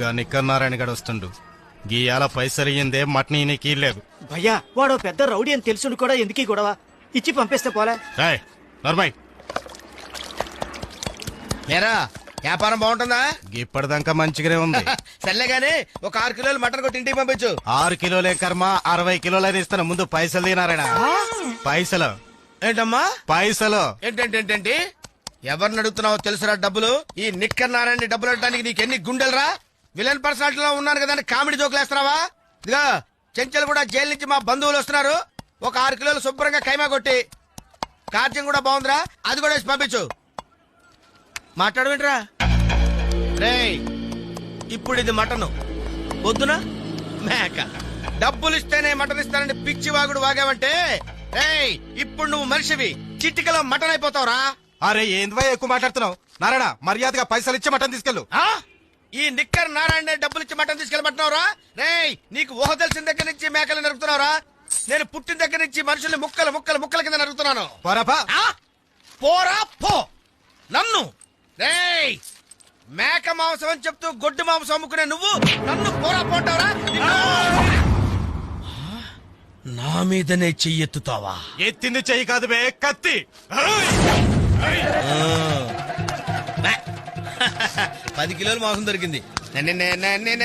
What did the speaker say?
గా నిక్కన్నారాయణ గడు వస్తుండు. గీయాల పైసరిగిందే మటన్ ఈయనకి లేదు. భయ్యా వాడు పెద్ద రౌడీ అని తెలుసుడు కూడా ఎందుకీ గొడవ? ఇచ్చి పంపిస్తే పోలే. రాయ్ నర్మయ్, ఏరా వ్యాపారం బాగుంటుందా? ఇప్పటిదాకా మంచిగానే ఉంది. సర్లేగాని ఒక 6 కిలోలు మటన్ కొట్టి ఇంటికి పంపించు. 6 కిలోలే కర్మ, 60 కిలోలని ఇస్తాను. ముందు పైసలు తినారాయణ. పైసలు ఏంటమ్మా పైసలు ఏంటంటేంటి? ఎవరిని అడుగుతున్నావో తెలుసురా డబ్బులు? ఈ నిక్కర్ నారాయణ డబ్బులు అడటానికి నీకు ఎన్ని గుండెలరా? విలన్ పర్సనాలిటీలో ఉన్నాను కదా అని కామెడీ జోకులేస్తున్నావా? ఇదిగా చెంచల్ కూడా జైలు నుంచి మా బంధువులు వస్తున్నారు. ఒక 6 కిలోలు శుభ్రంగా కైమా కొట్టి, కార్యం కూడా బాగుందిరా, అది కూడా వేసి పంపించు. మాట్లాడవేంట్రా? రేయ్ ఇప్పుడు ఇది మటను, పొద్దున మేక. డబ్బులు ఇస్తేనే మటన్ ఇస్తానని పిచ్చి వాగుడు వాగావంటే రేయ్ ఇప్పుడు నువ్వు మనిషివి, చిట్టికలో మటన్ అయిపోతావురా. అరే ఏంద్వా ఎక్కువ మాట్లాడుతున్నావు? నారాయణ మర్యాదగా పైసలు ఇచ్చి మటన్ తీసుకెళ్ళు. ఈ నిక్కర్ నారాయణ డబ్బులు ఇచ్చి మటన్ తీసుకెళ్ళమంటున్నావురా? రేయ్ నీకు ఊహ తెలిసిన దగ్గర నుంచి మేకలు నరుకుతున్నావురా? నేను పుట్టిన దగ్గర నుంచి మనుషుల్ని ముక్కలు ముక్కలు ముక్కల కింద నరుకుతున్నాను. పోరా పో. నన్ను రేయ్ మేక మాంసం అని చెప్తూ గొడ్డు మాంసం అమ్ముకునే నువ్వు నన్ను పోరా పోంటావురా? నా మీదనే చెయ్యెత్తుతావా? ఎత్తింది చెయ్యి కాదు బే, కత్తి. 10 కిలోలు మాంసం దొరికింది.